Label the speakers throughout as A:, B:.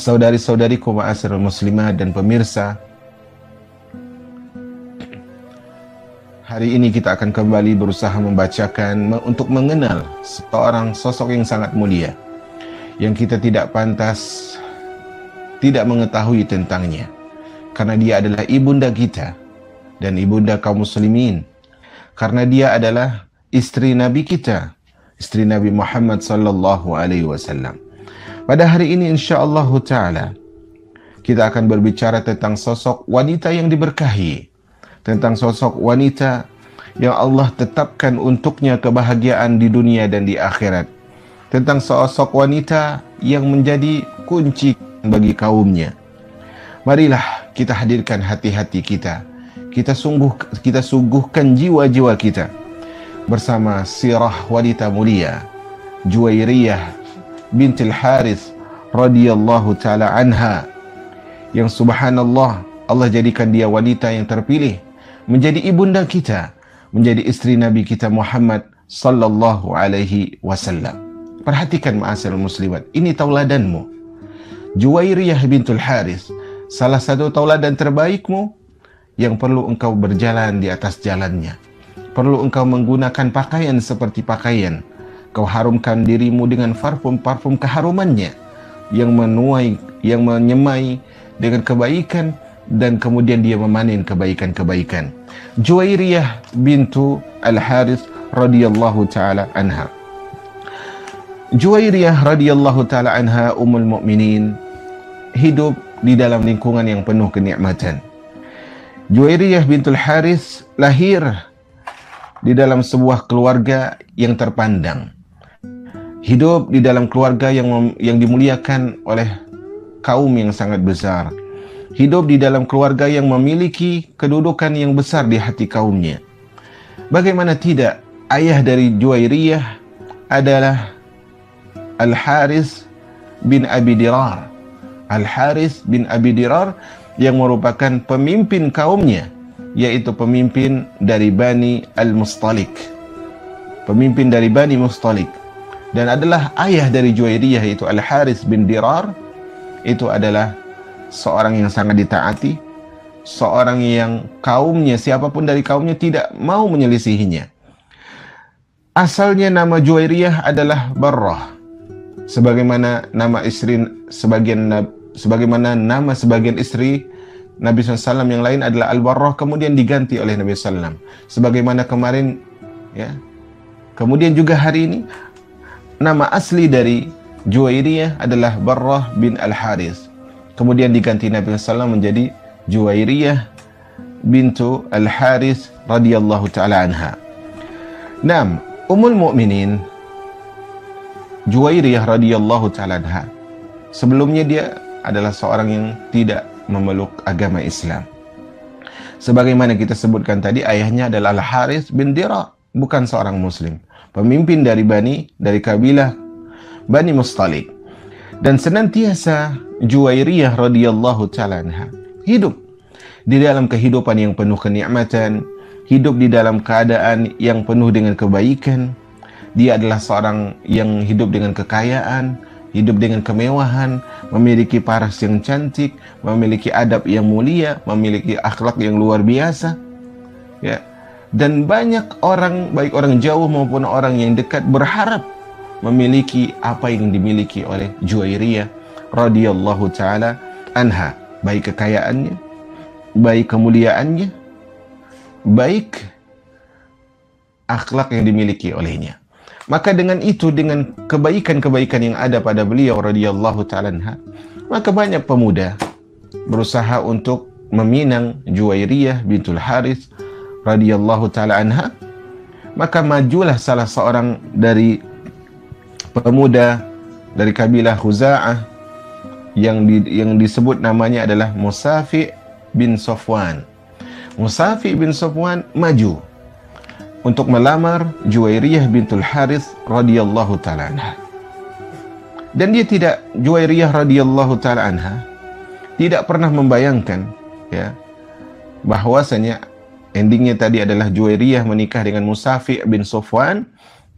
A: Saudari-saudariku ma'asyiral muslimat dan pemirsa, hari ini kita akan kembali berusaha membacakan untuk mengenal seorang sosok yang sangat mulia yang kita tidak pantas tidak mengetahui tentangnya, karena dia adalah ibunda kita dan ibunda kaum muslimin, karena dia adalah istri Nabi kita, istri Nabi Muhammad sallallahu alaihi wasallam. Pada hari ini insyaallah ta'ala kita akan berbicara tentang sosok wanita yang diberkahi, tentang sosok wanita yang Allah tetapkan untuknya kebahagiaan di dunia dan di akhirat, tentang sosok wanita yang menjadi kunci bagi kaumnya. Marilah kita hadirkan hati-hati kita, kita sungguhkan jiwa-jiwa kita bersama sirah wanita mulia Juwairiyah bintil Harith radhiyallahu taala anha, yang subhanallah Allah jadikan dia wanita yang terpilih menjadi ibunda kita, menjadi istri Nabi kita Muhammad sallallahu alaihi wasallam. Perhatikan ma'asyiral muslimat, ini tauladanmu. Juwairiyah bintul Harith, salah satu tauladan terbaikmu yang perlu engkau berjalan di atas jalannya. Perlu engkau menggunakan pakaian seperti pakaian. Kau harumkan dirimu dengan parfum-parfum keharumannya yang menuai, yang menyemai dengan kebaikan, dan kemudian dia memanen kebaikan-kebaikan. Juwairiyah bintu Al-Harith radhiyallahu taala anha. Juwairiyah radhiyallahu taala anha ummul mukminin hidup di dalam lingkungan yang penuh kenikmatan. Juwairiyah bintul Harith lahir di dalam sebuah keluarga yang terpandang. Hidup di dalam keluarga yang dimuliakan oleh kaum yang sangat besar. Hidup di dalam keluarga yang memiliki kedudukan yang besar di hati kaumnya. Bagaimana tidak, ayah dari Juwairiyah adalah Al-Harith bin Abi Dirar. Al-Harith bin Abi Dirar yang merupakan pemimpin kaumnya, yaitu pemimpin dari Bani Al-Mustalik. Pemimpin dari Bani Mustalik. Dan adalah ayah dari Juwairiyah, yaitu Al-Harith bin Dirar. Itu adalah seorang yang sangat ditaati, seorang yang kaumnya, siapapun dari kaumnya tidak mau menyelisihinya. Asalnya nama Juwairiyah adalah Barrah, sebagaimana nama sebagian istri Nabi SAW yang lain adalah Al-Barrah, kemudian diganti oleh Nabi SAW. Sebagaimana kemarin, ya. Kemudian juga hari ini, nama asli dari Juwairiyah adalah Barrah bin Al-Harith. Kemudian diganti Nabi SAW menjadi Juwairiyah bintu Al-Harith radhiyallahu ta'ala anha. Naam, Ummul Mukminin Juwairiyah radhiyallahu ta'ala anha, sebelumnya dia adalah seorang yang tidak memeluk agama Islam. Sebagaimana kita sebutkan tadi, ayahnya adalah Al-Harith bin Dirar, bukan seorang muslim, pemimpin dari kabilah Bani Mustalik. Dan senantiasa Juwairiyah radhiyallahu ta'ala anha hidup di dalam kehidupan yang penuh kenikmatan, hidup di dalam keadaan yang penuh dengan kebaikan. Dia adalah seorang yang hidup dengan kekayaan, hidup dengan kemewahan, memiliki paras yang cantik, memiliki adab yang mulia, memiliki akhlak yang luar biasa, ya. Dan banyak orang, baik orang jauh maupun orang yang dekat, berharap memiliki apa yang dimiliki oleh Juwairiyah radhiyallahu taala anha, baik kekayaannya, baik kemuliaannya, baik akhlak yang dimiliki olehnya. Maka dengan itu, dengan kebaikan-kebaikan yang ada pada beliau radhiyallahu taala anha, maka banyak pemuda berusaha untuk meminang Juwairiyah bintul Harith radhiyallahu taala anha. Maka majulah salah seorang dari pemuda dari kabilah Khuza'ah yang disebut namanya adalah Musafi bin Safwan. Musafi bin Safwan maju untuk melamar Juwairiyah bintul Harith radhiyallahu taala anha. Dan Juwairiyah radhiyallahu taala anha tidak pernah membayangkan, ya, bahwasanya endingnya tadi adalah Juwairiyah menikah dengan Musafi bin Safwan,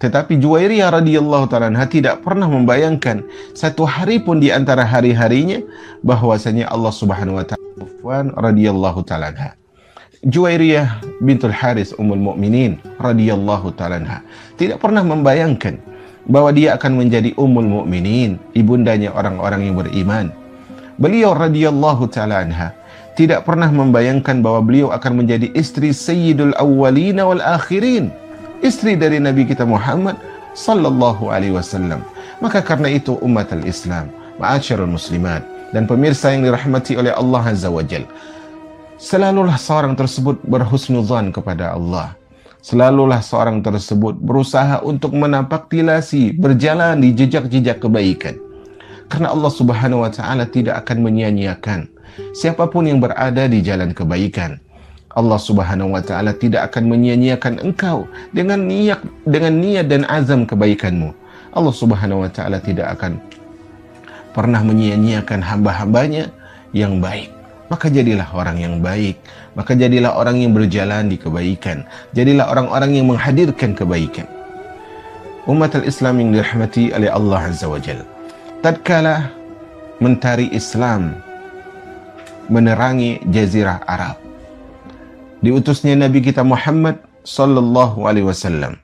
A: Tetapi Juwairiyah radhiyallahu ta'ala anha tidak pernah membayangkan satu hari pun di antara hari-harinya bahwasanya Allah Subhanahu wa taala radhiyallahu ta'ala anha. Juwairiyah bintul Haris Ummul Mukminin radhiyallahu ta'ala anha tidak pernah membayangkan bahwa dia akan menjadi Ummul Mukminin, ibundanya orang-orang yang beriman. Beliau radhiyallahu ta'ala anha tidak pernah membayangkan bahwa beliau akan menjadi istri Sayyidul Awwalina wal Akhirin, istri dari Nabi kita Muhammad sallallahu alaihi wasallam. Maka karena itu umatul Islam, ma'asyiral muslimat dan pemirsa yang dirahmati oleh Allah Azza wa Jalla, selalulah seorang tersebut berhusnuzan kepada Allah. Selalulah seorang tersebut berusaha untuk menapaktilasi, berjalan di jejak-jejak kebaikan. Karena Allah Subhanahu wa taala tidak akan menyia-nyiakan siapapun yang berada di jalan kebaikan. Allah Subhanahu wa taala tidak akan menyia-nyiakan engkau dengan niat dan azam kebaikanmu. Allah Subhanahu wa taala tidak akan pernah menyia-nyiakan hamba-hambanya yang baik. Maka jadilah orang yang baik, maka jadilah orang yang berjalan di kebaikan, jadilah orang-orang yang menghadirkan kebaikan. Umatul Islam yang dirahmati oleh Allah Azza wa Jalla, tatkala mentari Islam menerangi jazirah Arab, diutusnya Nabi kita Muhammad sallallahu alaihi wasallam,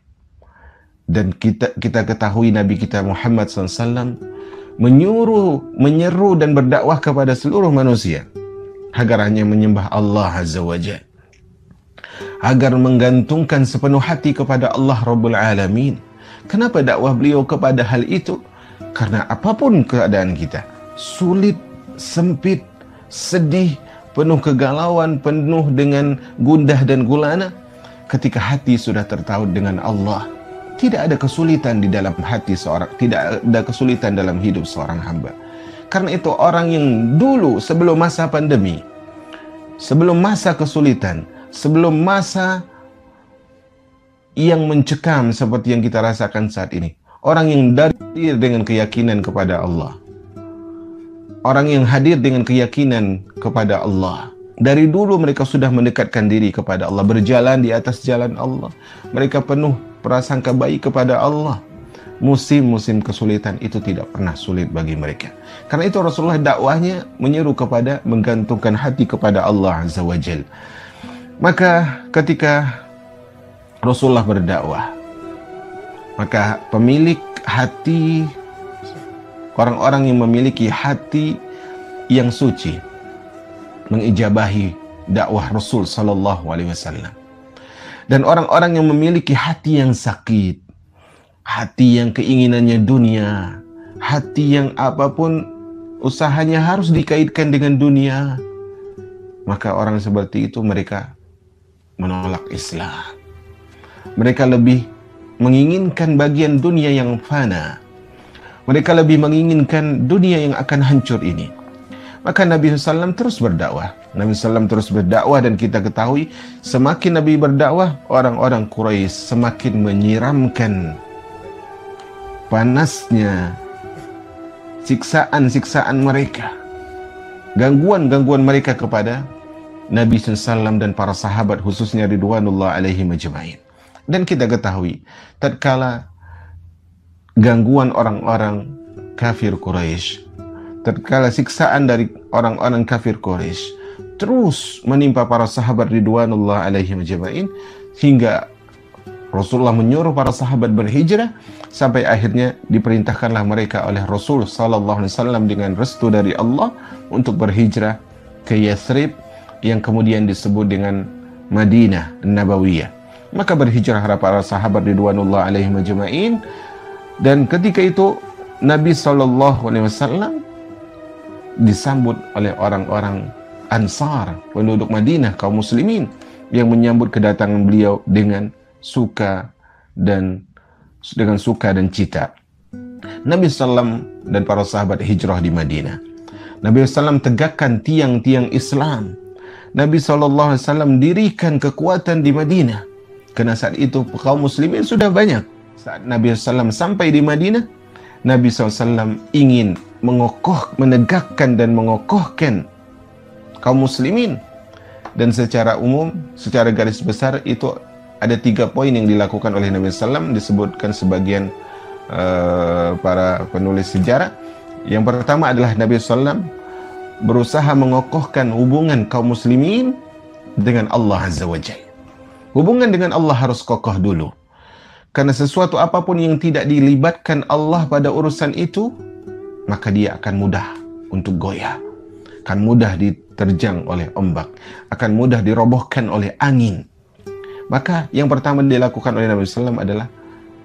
A: dan kita ketahui Nabi kita Muhammad sallallahu alaihi wasallam menyeru dan berdakwah kepada seluruh manusia agar hanya menyembah Allah Azza wa Jalla, agar menggantungkan sepenuh hati kepada Allah Rabbul Alamin. Kenapa dakwah beliau kepada hal itu? Karena apapun keadaan kita, sulit, sempit, sedih, penuh kegalauan, penuh dengan gundah dan gulana, ketika hati sudah tertaut dengan Allah, tidak ada kesulitan di dalam hati seorang, tidak ada kesulitan dalam hidup seorang hamba. Karena itu orang yang dulu sebelum masa pandemi, sebelum masa kesulitan, sebelum masa yang mencekam seperti yang kita rasakan saat ini, orang yang hadir dengan keyakinan kepada Allah, orang yang hadir dengan keyakinan kepada Allah, dari dulu mereka sudah mendekatkan diri kepada Allah, berjalan di atas jalan Allah, mereka penuh prasangka baik kepada Allah. Musim-musim kesulitan itu tidak pernah sulit bagi mereka. Karena itu Rasulullah dakwahnya menyeru kepada menggantungkan hati kepada Allah Azza wa Jalla. Maka ketika Rasulullah berdakwah, maka pemilik hati, orang-orang yang memiliki hati yang suci, mengijabahi dakwah Rasul sallallahu alaihi wasallam. Dan orang-orang yang memiliki hati yang sakit, hati yang keinginannya dunia, hati yang apapun usahanya harus dikaitkan dengan dunia, maka orang seperti itu mereka menolak Islam. Mereka lebih menginginkan bagian dunia yang fana. Mereka lebih menginginkan dunia yang akan hancur ini. Maka Nabi SAW terus berdakwah. Nabi SAW terus berdakwah, dan kita ketahui semakin Nabi berdakwah, orang-orang Quraisy semakin menyiramkan panasnya siksaan-siksaan mereka, gangguan-gangguan mereka kepada Nabi SAW dan para sahabat, khususnya ridwanullah alaihim ajma'in. Dan kita ketahui tatkala gangguan orang-orang kafir Quraisy, tatkala siksaan dari orang-orang kafir Quraisy terus menimpa para sahabat ridwanullah alaihim ajma'in, hingga Rasulullah menyuruh para sahabat berhijrah, sampai akhirnya diperintahkanlah mereka oleh Rasul sallallahu alaihi wasallam dengan restu dari Allah untuk berhijrah ke Yathrib, yang kemudian disebut dengan Madinah Nabawiyah. Maka berhijrah para sahabat ridwanullah alaihim ajma'in, dan ketika itu Nabi sallallahu alaihi wasallam disambut oleh orang-orang Ansar, penduduk Madinah, kaum muslimin, yang menyambut kedatangan beliau dengan suka dan cita. Nabi SAW dan para sahabat hijrah di Madinah. Nabi SAW tegakkan tiang-tiang Islam. Nabi SAW dirikan kekuatan di Madinah. Karena saat itu kaum muslimin sudah banyak. Saat Nabi SAW sampai di Madinah, Nabi SAW ingin menegakkan dan mengokohkan kaum muslimin. Dan secara umum, secara garis besar itu ada 3 poin yang dilakukan oleh Nabi SAW, disebutkan sebagian para penulis sejarah. Yang pertama adalah Nabi SAW berusaha mengokohkan hubungan kaum muslimin dengan Allah Azza wa Jalla. Hubungan dengan Allah harus kokoh dulu. Karena sesuatu apapun yang tidak dilibatkan Allah pada urusan itu, maka dia akan mudah untuk goyah, akan mudah diterjang oleh ombak, akan mudah dirobohkan oleh angin. Maka yang pertama dilakukan oleh Nabi SAW adalah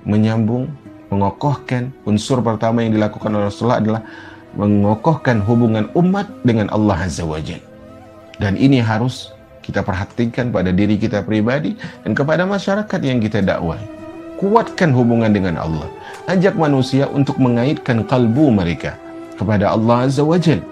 A: menyambung, mengokohkan. Unsur pertama yang dilakukan oleh Rasulullah adalah mengokohkan hubungan umat dengan Allah Azza wa Jalla. Dan ini harus kita perhatikan pada diri kita pribadi dan kepada masyarakat yang kita dakwai. Kuatkan hubungan dengan Allah. Ajak manusia untuk mengaitkan kalbu mereka kepada Allah Azza wa Jalla.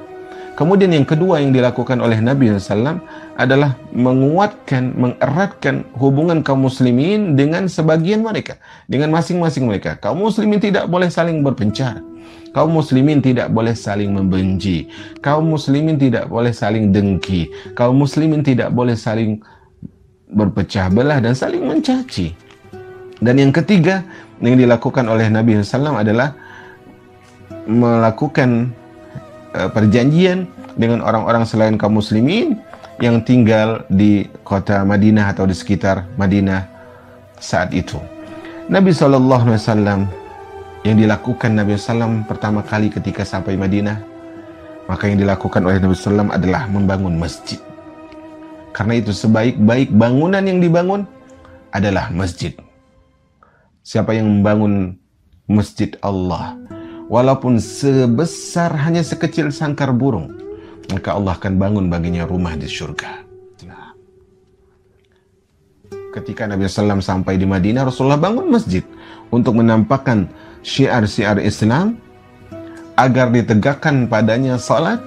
A: Kemudian yang kedua yang dilakukan oleh Nabi SAW adalah menguatkan, mengeratkan hubungan kaum muslimin dengan sebagian mereka, dengan masing-masing mereka. Kaum muslimin tidak boleh saling berpencar. Kaum muslimin tidak boleh saling membenci. Kaum muslimin tidak boleh saling dengki. Kaum muslimin tidak boleh saling berpecah belah dan saling mencaci. Dan yang ketiga yang dilakukan oleh Nabi SAW adalah melakukan perjanjian dengan orang-orang selain kaum muslimin yang tinggal di kota Madinah atau di sekitar Madinah saat itu. Nabi SAW, yang dilakukan Nabi SAW pertama kali ketika sampai Madinah, maka yang dilakukan oleh Nabi SAW adalah membangun masjid. Karena itu sebaik-baik bangunan yang dibangun adalah masjid. Siapa yang membangun masjid Allah, walaupun sebesar hanya sekecil sangkar burung, maka Allah akan bangun baginya rumah di surga. Ketika Nabi SAW sampai di Madinah, Rasulullah bangun masjid untuk menampakkan syiar-syiar Islam, agar ditegakkan padanya salat,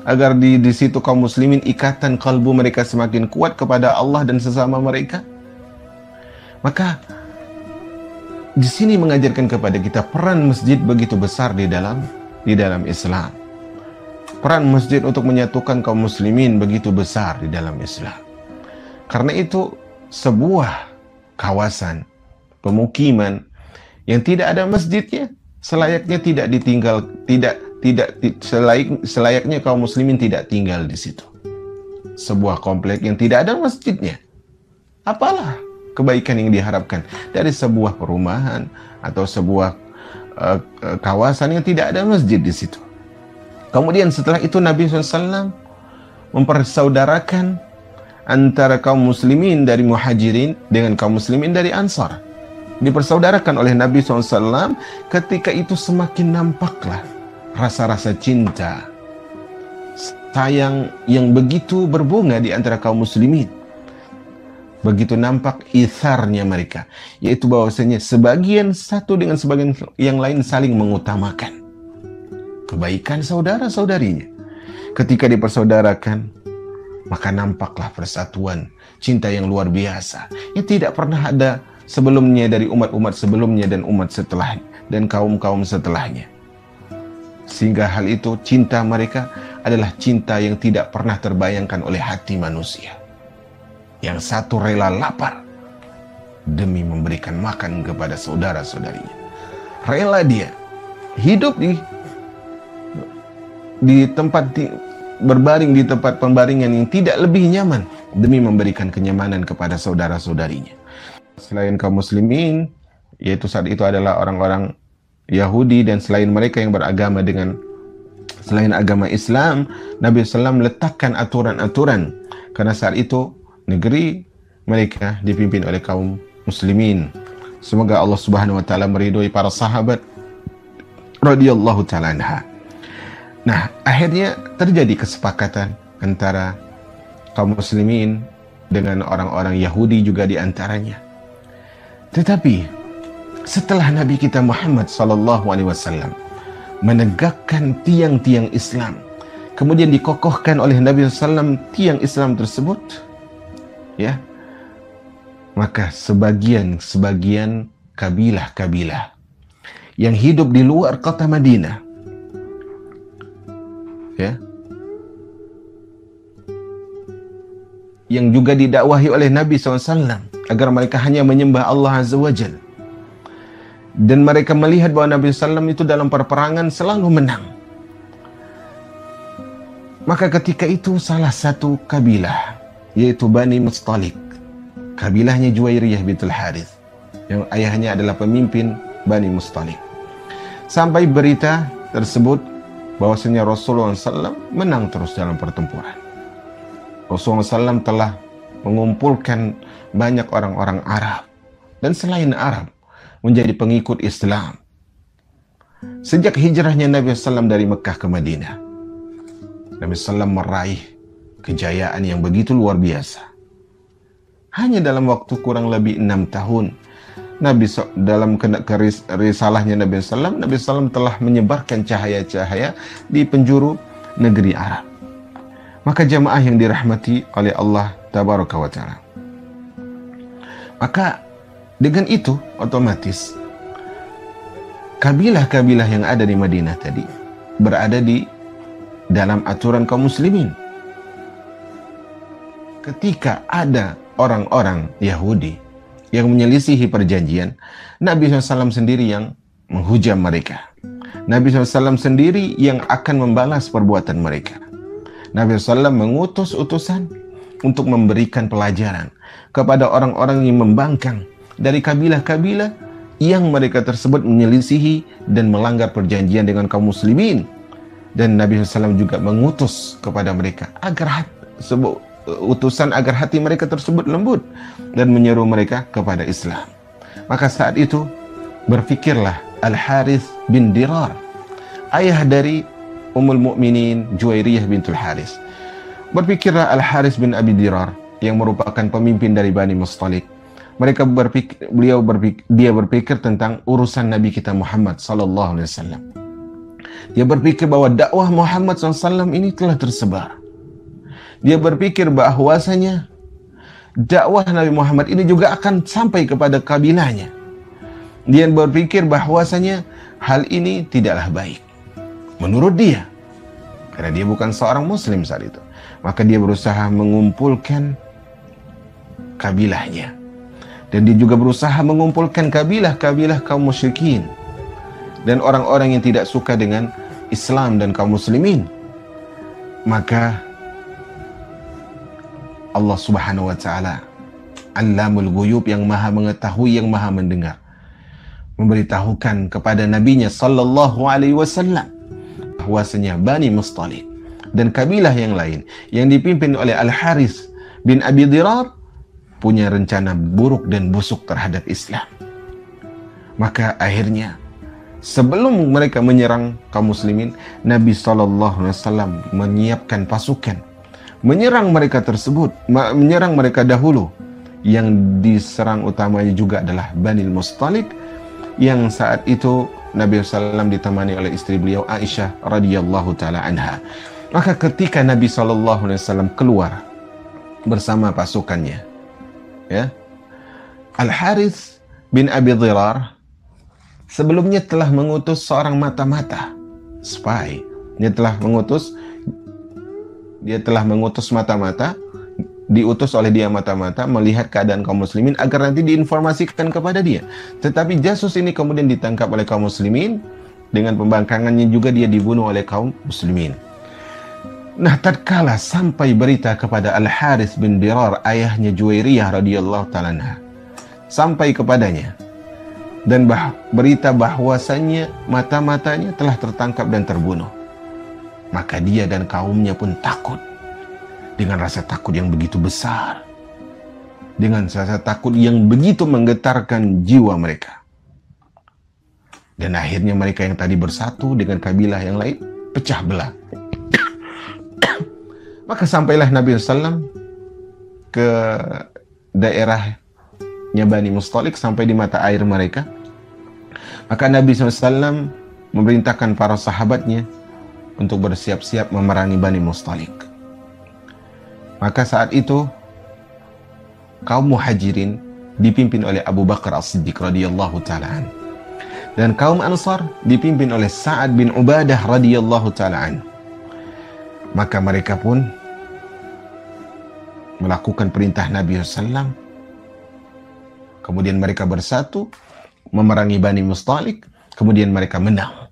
A: agar di situ kaum muslimin ikatan kalbu mereka semakin kuat kepada Allah dan sesama mereka. Maka di sini mengajarkan kepada kita peran masjid begitu besar di dalam Islam. Peran masjid untuk menyatukan kaum muslimin begitu besar di dalam Islam. Karena itu sebuah kawasan pemukiman yang tidak ada masjidnya selayaknya tidak ditinggal, selayaknya kaum muslimin tidak tinggal di situ. Sebuah komplek yang tidak ada masjidnya, apalah kebaikan yang diharapkan dari sebuah perumahan atau sebuah kawasan yang tidak ada masjid di situ. Kemudian setelah itu Nabi SAW mempersaudarakan antara kaum muslimin dari muhajirin dengan kaum muslimin dari ansar. Dipersaudarakan oleh Nabi SAW. Ketika itu semakin nampaklah rasa-rasa cinta, sayang yang begitu berbunga di antara kaum muslimin. Begitu nampak itharnya mereka, yaitu bahwasanya sebagian satu dengan sebagian yang lain saling mengutamakan kebaikan saudara-saudarinya. Ketika dipersaudarakan, maka nampaklah persatuan, cinta yang luar biasa yang tidak pernah ada sebelumnya dari umat-umat sebelumnya dan umat setelahnya dan kaum-kaum setelahnya. Sehingga hal itu, cinta mereka adalah cinta yang tidak pernah terbayangkan oleh hati manusia. Yang satu rela lapar demi memberikan makan kepada saudara-saudarinya. Rela dia hidup di tempat berbaring di tempat pembaringan yang tidak lebih nyaman demi memberikan kenyamanan kepada saudara-saudarinya. Selain kaum muslimin, yaitu saat itu adalah orang-orang Yahudi dan selain mereka yang beragama dengan selain agama Islam, Nabi SAW letakkan aturan-aturan karena saat itu negeri mereka dipimpin oleh kaum muslimin. Semoga Allah Subhanahu wa taala meridhoi para sahabat radhiyallahu taala anha. Nah, akhirnya terjadi kesepakatan antara kaum muslimin dengan orang-orang Yahudi juga di antaranya. Tetapi setelah Nabi kita Muhammad SAW menegakkan tiang-tiang Islam, kemudian dikokohkan oleh Nabi SAW tiang Islam tersebut, ya, maka sebagian kabilah-kabilah yang hidup di luar kota Madinah, ya, yang juga didakwahi oleh Nabi SAW, agar mereka hanya menyembah Allah Azza wa Jalla. Dan mereka melihat bahwa Nabi SAW itu dalam perperangan selalu menang. Maka ketika itu salah satu kabilah, yaitu Bani Mustalik, kabilahnya Juwairiyah bintul Harith, yang ayahnya adalah pemimpin Bani Mustalik, sampai berita tersebut bahwasanya Rasulullah SAW menang terus dalam pertempuran. Rasulullah SAW telah mengumpulkan banyak orang-orang Arab dan selain Arab menjadi pengikut Islam. Sejak hijrahnya Nabi SAW dari Mekah ke Madinah, Nabi SAW meraih kejayaan yang begitu luar biasa. Hanya dalam waktu kurang lebih 6 tahun, dalam risalahnya Nabi SAW telah menyebarkan cahaya-cahaya di penjuru negeri Arab. Maka jamaah yang dirahmati oleh Allah Tabaraka wa Ta'ala, maka dengan itu otomatis kabilah-kabilah yang ada di Madinah tadi berada di dalam aturan kaum muslimin. Ketika ada orang-orang Yahudi yang menyelisihi perjanjian, Nabi SAW sendiri yang menghujam mereka. Nabi SAW sendiri yang akan membalas perbuatan mereka. Nabi SAW mengutus utusan untuk memberikan pelajaran kepada orang-orang yang membangkang dari kabilah-kabilah yang mereka tersebut menyelisihi dan melanggar perjanjian dengan kaum muslimin. Dan Nabi SAW juga mengutus kepada mereka agar utusan agar hati mereka tersebut lembut dan menyeru mereka kepada Islam. Maka saat itu berfikirlah Al-Harith bin Dirar, ayah dari Ummul Mukminin Juwairiyah bintul Harith. Berfikirlah Al-Harith bin Abi Dirar yang merupakan pemimpin dari Bani Mustalik. Dia berpikir tentang urusan Nabi kita Muhammad sallallahu alaihi wasallam. Dia berpikir bahwa dakwah Muhammad SAW ini telah tersebar. Dia berpikir bahwasanya dakwah Nabi Muhammad ini juga akan sampai kepada kabilahnya. Dia berpikir bahwasanya hal ini tidaklah baik menurut dia, karena dia bukan seorang muslim saat itu. Maka dia berusaha mengumpulkan kabilahnya. Dan dia juga berusaha mengumpulkan kabilah-kabilah kaum musyrikin dan orang-orang yang tidak suka dengan Islam dan kaum muslimin. Maka Allah Subhanahu wa Ta'ala, Allamul Ghuyub, yang maha mengetahui, yang maha mendengar, memberitahukan kepada nabinya sallallahu alaihi wasallam bahwasanya Bani Mustalik dan kabilah yang lain yang dipimpin oleh Al-Harith bin Abi Dirar punya rencana buruk dan busuk terhadap Islam. Maka akhirnya sebelum mereka menyerang kaum muslimin, Nabi SAW menyiapkan pasukan menyerang mereka tersebut, menyerang mereka dahulu. Yang diserang utamanya juga adalah Bani Mustalik, yang saat itu Nabi SAW ditemani oleh istri beliau Aisyah radhiyallahu taala anha. Maka ketika Nabi SAW keluar bersama pasukannya, ya, Al-Harith bin Abi Dirar sebelumnya telah mengutus seorang mata-mata, spy. Dia telah mengutus mata-mata, diutus oleh dia mata-mata melihat keadaan kaum muslimin agar nanti diinformasikan kepada dia. Tetapi jasus ini kemudian ditangkap oleh kaum muslimin, dengan pembangkangannya juga dia dibunuh oleh kaum muslimin. Nah, tatkala sampai berita kepada Al-Harith bin Dirar, ayahnya Juwairiyah radhiyallahu ta'ala anha, sampai kepadanya, dan berita bahwasannya mata-matanya telah tertangkap dan terbunuh, maka dia dan kaumnya pun takut, dengan rasa takut yang begitu besar, dengan rasa takut yang begitu menggetarkan jiwa mereka. Dan akhirnya mereka yang tadi bersatu dengan kabilah yang lain pecah belah. Maka sampailah Nabi SAW ke daerahnya Bani Mustalik, sampai di mata air mereka. Maka Nabi SAW memerintahkan para sahabatnya untuk bersiap-siap memerangi Bani Mustalik. Maka saat itu kaum Muhajirin dipimpin oleh Abu Bakar As-Siddiq radhiyallahu ta'ala anhu, dan kaum Ansar dipimpin oleh Sa'ad bin Ubadah radhiyallahu ta'ala anhu. Maka mereka pun melakukan perintah Nabi SAW Kemudian mereka bersatu memerangi Bani Mustalik, kemudian mereka menang.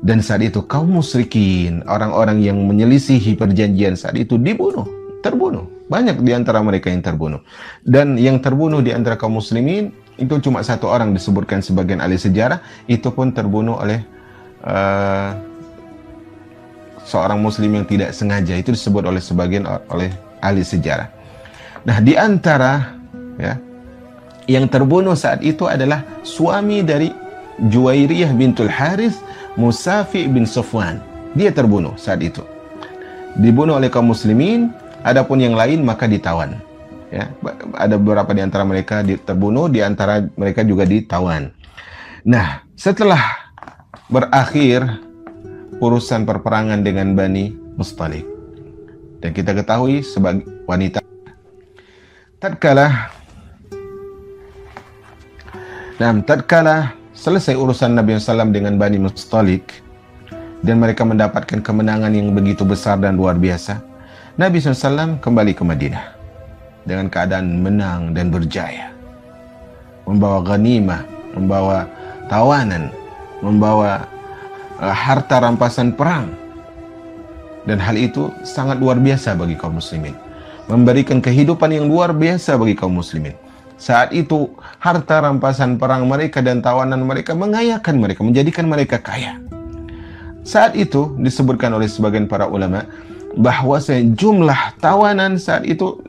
A: Dan saat itu kaum musyrikin, orang-orang yang menyelisihi perjanjian saat itu terbunuh. Banyak di antara mereka yang terbunuh. Dan yang terbunuh di antara kaum muslimin itu cuma satu orang, disebutkan sebagian ahli sejarah, itu pun terbunuh oleh seorang muslim yang tidak sengaja. Itu disebut oleh sebagian oleh ahli sejarah. Nah, di antara yang terbunuh saat itu adalah suami dari Juwairiyah bintul Harith, Musafi bin Safwan. Dia terbunuh saat itu. Dibunuh oleh kaum muslimin, adapun yang lain maka ditawan. Ya, ada beberapa di antara mereka terbunuh, di antara mereka juga ditawan. Nah, setelah berakhir urusan perperangan dengan Bani Mustalik, dan kita ketahui sebagai wanita, tatkala selesai urusan Nabi SAW dengan Bani Mustalik dan mereka mendapatkan kemenangan yang begitu besar dan luar biasa, Nabi SAW kembali ke Madinah dengan keadaan menang dan berjaya, membawa ghanimah, membawa tawanan, membawa harta rampasan perang. Dan hal itu sangat luar biasa bagi kaum muslimin, memberikan kehidupan yang luar biasa bagi kaum muslimin. Saat itu harta rampasan perang mereka dan tawanan mereka mengayakan mereka, menjadikan mereka kaya. Saat itu disebutkan oleh sebagian para ulama bahwa jumlah tawanan saat itu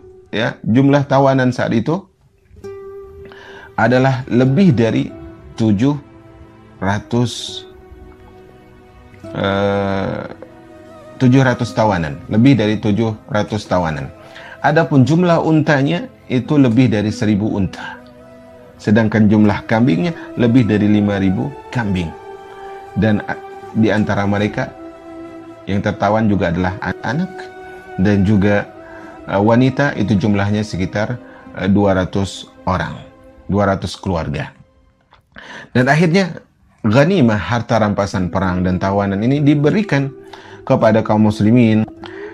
A: adalah lebih dari 700 tawanan, lebih dari 700 tawanan. Adapun jumlah untanya itu lebih dari 1000 unta. Sedangkan jumlah kambingnya lebih dari 5000 kambing. Dan di antara mereka yang tertawan juga adalah anak dan juga wanita, itu jumlahnya sekitar 200 orang, 200 keluarga. Dan akhirnya ghanimah, harta rampasan perang dan tawanan ini diberikan kepada kaum muslimin.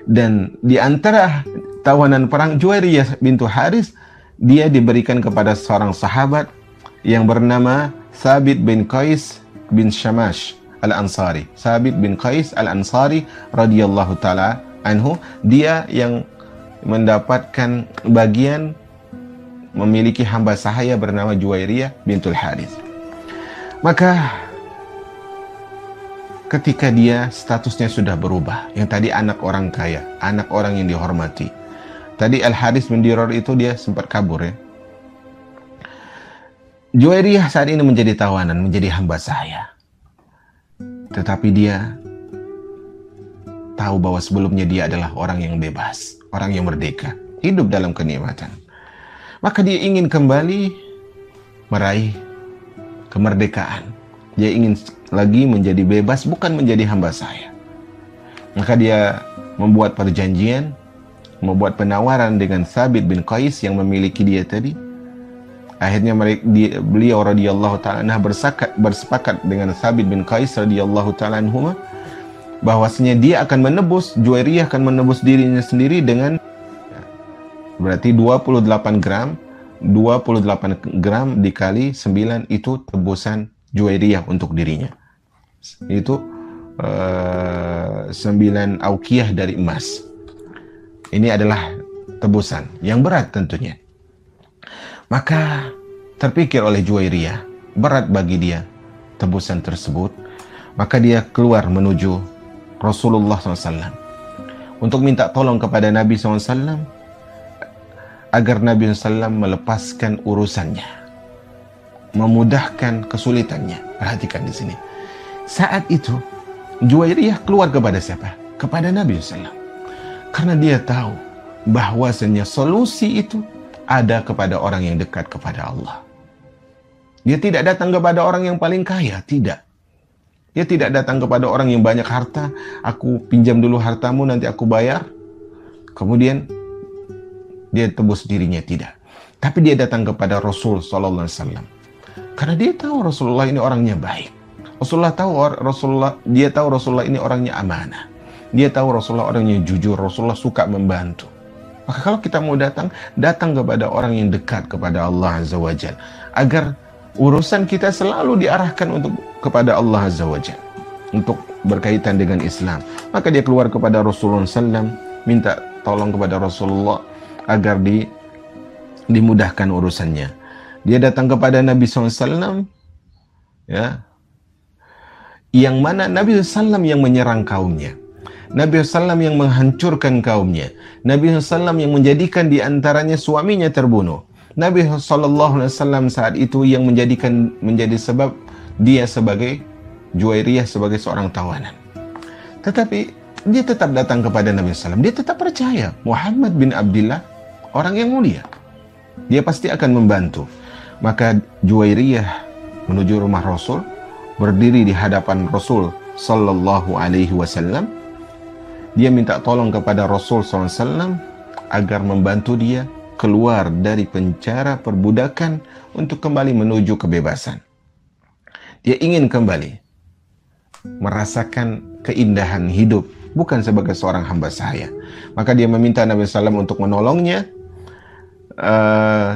A: Dan di antara tawanan perang Juwairiyah bintu Harith, dia diberikan kepada seorang sahabat yang bernama Thabit bin Qais bin Shamash Al-Ansari. Thabit bin Qais Al-Ansari radhiyallahu taala anhu, dia yang mendapatkan bagian memiliki hamba sahaya bernama Juwairiyah bintul Harith. Maka ketika dia statusnya sudah berubah, yang tadi anak orang kaya, anak orang yang dihormati, tadi Al-Harith bin Dirar itu dia sempat kabur ya. Juwairiyah saat ini menjadi tawanan, menjadi hamba sahaya. Tetapi dia tahu bahwa sebelumnya dia adalah orang yang bebas, orang yang merdeka, hidup dalam kenikmatan. Maka dia ingin kembali meraih kemerdekaan. Dia ingin lagi menjadi bebas, bukan menjadi hamba sahaya. Maka dia membuat perjanjian, membuat penawaran dengan Thabit bin Qais yang memiliki dia tadi. Akhirnya beliau radhiyallahu ta'ala anhu bersepakat dengan Thabit bin Qais radhiyallahu ta'ala anhu bahwasanya dia akan menebus, Juwairiyah akan menebus dirinya sendiri dengan berarti 28 gram dikali 9 itu tebusan Juwairiyah untuk dirinya. Itu 9 auqiyah dari emas. Ini adalah tebusan yang berat tentunya. Maka terpikir oleh Juwairiyah, berat bagi dia tebusan tersebut. Maka dia keluar menuju Rasulullah SAW untuk minta tolong kepada Nabi SAW agar Nabi SAW melepaskan urusannya, memudahkan kesulitannya. Perhatikan di sini. Saat itu Juwairiyah keluar kepada siapa? Kepada Nabi SAW. Karena dia tahu bahwasanya solusi itu ada kepada orang yang dekat kepada Allah. Dia tidak datang kepada orang yang paling kaya, tidak. Dia tidak datang kepada orang yang banyak harta, aku pinjam dulu hartamu nanti aku bayar, kemudian dia tebus dirinya, tidak. Tapi dia datang kepada Rasul sallallahu alaihi wasallam. Karena dia tahu Rasulullah ini orangnya baik. Dia tahu Rasulullah ini orangnya amanah. Dia tahu Rasulullah orangnya jujur, Rasulullah suka membantu. Maka kalau kita mau datang kepada orang yang dekat kepada Allah Azza wa Jalla, agar urusan kita selalu diarahkan kepada Allah Azza wa Jalla, untuk berkaitan dengan Islam. Maka dia keluar kepada Rasulullah SAW, minta tolong kepada Rasulullah agar dimudahkan urusannya. Dia datang kepada Nabi SAW, ya, yang mana Nabi SAW yang menyerang kaumnya, Nabi SAW yang menghancurkan kaumnya, Nabi SAW yang menjadikan di antaranya suaminya terbunuh, Nabi SAW saat itu yang menjadi sebab dia sebagai Juwairiyah sebagai seorang tawanan. Tetapi dia tetap datang kepada Nabi SAW. Dia tetap percaya Muhammad bin Abdullah orang yang mulia. Dia pasti akan membantu. Maka Juwairiyah menuju rumah Rasul, berdiri di hadapan Rasul Sallallahu Alaihi Wasallam. Dia minta tolong kepada Rasul SAW agar membantu dia keluar dari penjara perbudakan untuk kembali menuju kebebasan. Dia ingin kembali merasakan keindahan hidup, bukan sebagai seorang hamba sahaya. Maka dia meminta Nabi SAW untuk menolongnya,